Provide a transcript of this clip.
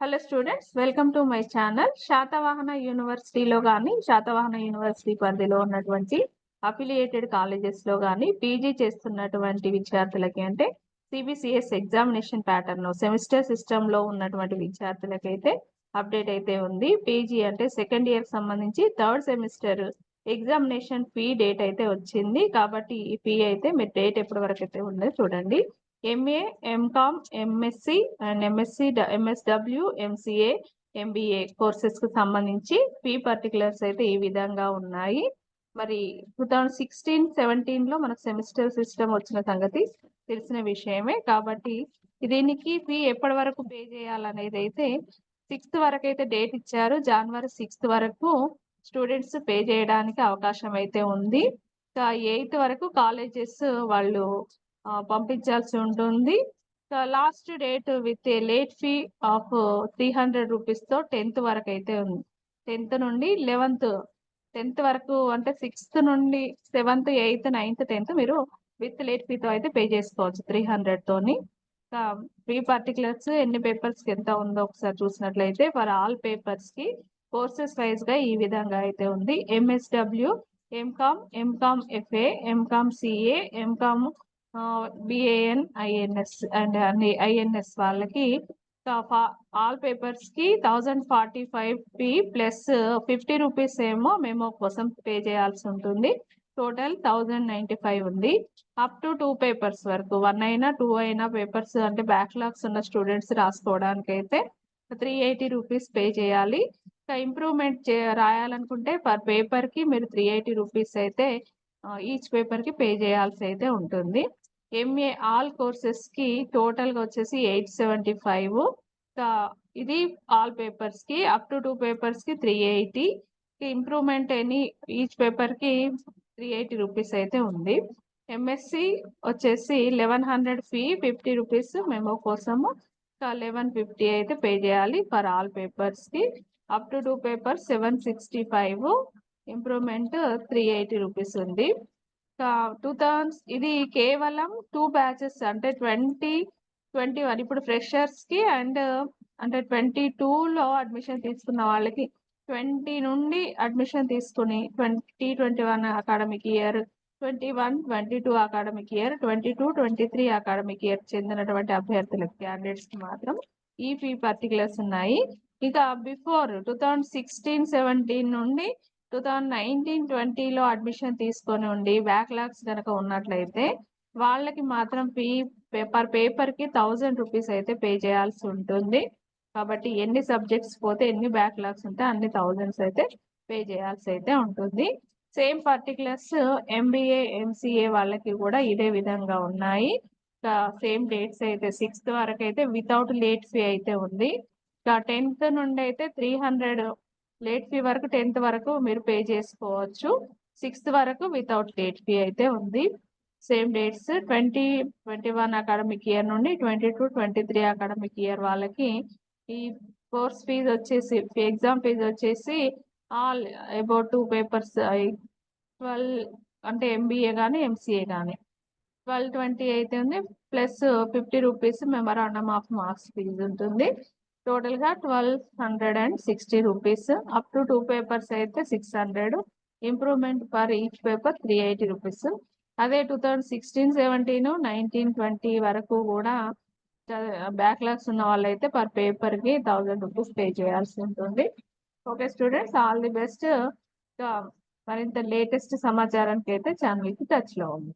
Hello students, welcome to my channel. Satavahana యూనివర్సిటీలో కానీ Satavahana university పరిధిలో ఉన్నటువంటి అఫిలియేటెడ్ కాలేజెస్లో కానీ పీజీ చేస్తున్నటువంటి విద్యార్థులకి అంటే సిబిసిఎస్ ఎగ్జామినేషన్ ప్యాటర్న్ సెమిస్టర్ సిస్టంలో ఉన్నటువంటి విద్యార్థులకైతే అప్డేట్ అయితే ఉంది. పీజీ అంటే సెకండ్ ఇయర్ సంబంధించి third semester examination fee date అయితే వచ్చింది. కాబట్టి ఈ ఫీ అయితే మీరు డేట్ ఎప్పటి వరకు అయితే ఉందో చూడండి. MA, MCom, MSc and MSW, MCA, MBA కోర్సెస్కు సంబంధించి ఫీ పర్టికులర్స్ అయితే ఈ విధంగా ఉన్నాయి. మరి 2016-17లో మనకు సెమిస్టర్ సిస్టమ్ వచ్చిన సంగతి తెలిసిన విషయమే. కాబట్టి దీనికి ఫీ ఎప్పటి వరకు పే చేయాలనేది అయితే 6th వరకు అయితే డేట్ ఇచ్చారు. జనవరి 6th వరకు స్టూడెంట్స్ పే చేయడానికి అవకాశం అయితే ఉంది. 8th వరకు కాలేజెస్ వాళ్ళు పంపించాల్సి ఉంటుంది. Last date with late fee of 300 రూపీస్తో 10th వరకు అయితే ఉంది. 10th నుండి 10th వరకు అంటే 6th నుండి 7th, 8th, 9th, 10th మీరు విత్ లేట్ ఫీతో అయితే పే చేసుకోవచ్చు 300 తోని. ఫీ పర్టికులర్స్ ఎన్ని పేపర్స్కి ఎంత ఉందో ఒకసారి చూసినట్లయితే ఫర్ ఆల్ పేపర్స్కి కోర్సెస్ వైజ్గా ఈ విధంగా అయితే ఉంది. MSW, MCom FA, MCom CA, MCom BAN, INS and అన్ని ఐఎన్ఎస్ వాళ్ళకి ఆల్ పేపర్స్ కి 1045 ఫీ ప్లస్ 50 రూపీస్ ఏమో మెమో కోసం పే చేయాల్సి ఉంటుంది. టోటల్ 1095 ఉంది. అప్ టు 2 పేపర్స్ వరకు 1 అయినా 2 అయినా పేపర్స్ అంటే బ్యాక్లాగ్స్ ఉన్న స్టూడెంట్స్ రాసుకోవడానికి అయితే 380 రూపీస్ పే చేయాలి. ఇంప్రూవ్మెంట్ రాయాలనుకుంటే పర్ పేపర్ కి మీరు 380 రూపీస్ అయితే ఈచ్ పేపర్ కి పే చేయాల్సి అయితే ఉంటుంది. ఎంఏ ఆల్ కోర్సెస్ కి టోటల్ గా వచ్చేసి 875. ఇది ఆల్ పేపర్స్ కి అప్ టు 2 పేపర్స్ కి 380. ఇంప్రూవ్మెంట్ ఎనీ ఈచ్ పేపర్ కి 380 రూపీస్ అయితే ఉంది. ఎంఎస్సి వచ్చేసి 1100 ఫీ, 50 రూపీస్ మెమో కోసము, 1150 అయితే పే చేయాలి ఫర్ ఆల్ పేపర్స్ కి. Up to 2 papers 765, improvement 380 rupees ఉంది. 2000 ఇది కేవలం 2 బ్యాచెస్ అంటే 2021 ఇప్పుడు ఫ్రెషర్స్ కి అండ్ అంటే 22లో అడ్మిషన్ తీసుకున్న వాళ్ళకి 20 నుండి అడ్మిషన్ తీసుకుని 2021 academic year, 21-22 academic year, 22-23 academic year చెందినటువంటి అభ్యర్థులకి క్యాండిడేట్స్ కి మాత్రం ఈ ఫీ పర్టికులర్స్ ఉన్నాయి. ఇక బిఫోర్ 2016-17 నుండి 2019-20లో అడ్మిషన్ తీసుకొని ఉండి బ్యాక్లాగ్స్ కనుక ఉన్నట్లయితే వాళ్ళకి మాత్రం ఫీ పర్ పేపర్ కి 1000 రూపీస్ అయితే పే చేయాల్సి ఉంటుంది. కాబట్టి ఎన్ని సబ్జెక్ట్స్ పోతే ఎన్ని బ్యాక్లాగ్స్ ఉంటే అన్ని 1000s అయితే పే చేయాల్సి అయితే ఉంటుంది. సేమ్ పర్టికులర్స్ ఎంబీఏ, ఎంసీఏ వాళ్ళకి కూడా ఇదే విధంగా ఉన్నాయి. సేమ్ డేట్స్ అయితే 6th వరకు అయితే వితౌట్ లేట్ ఫీ అయితే ఉంది. 10th నుండి అయితే 300 లేట్ ఫీ వరకు 10th వరకు మీరు పే చేసుకోవచ్చు. 6th వరకు వితౌట్ లేట్ ఫీ అయితే ఉంది. సేమ్ డేట్స్ 2021 అకాడమిక్ ఇయర్ నుండి 22-23 అకాడమిక్ ఇయర్ వాళ్ళకి ఈ కోర్స్ ఫీజు వచ్చేసి ఎగ్జామ్ ఫీజు వచ్చేసి ఆల్ అబౌట్ 2 పేపర్స్ 12 అంటే ఎంబీఏ కానీ ఎంసీఏ కానీ 1220 అయితే ఉంది. Plus 50 rupees memorandum of marks fee ఉంటుంది. టోటల్ గా 1260 రూపీస్. అప్ టు 2 పేపర్స్ అయితే 600. Improvement per each paper 380 rupees. అదే 2016-17, 19-20 వరకు కూడా బ్యాక్లాగ్స్ ఉన్న వాళ్ళైతే పర్ పేపర్ కి 1000 రూపీస్ పే చేయాల్సి ఉంటుంది. Okay students, all the best. మరింత లేటెస్ట్ సమాచారానికి అయితే ఛానల్ కి టచ్ లో ఉంది.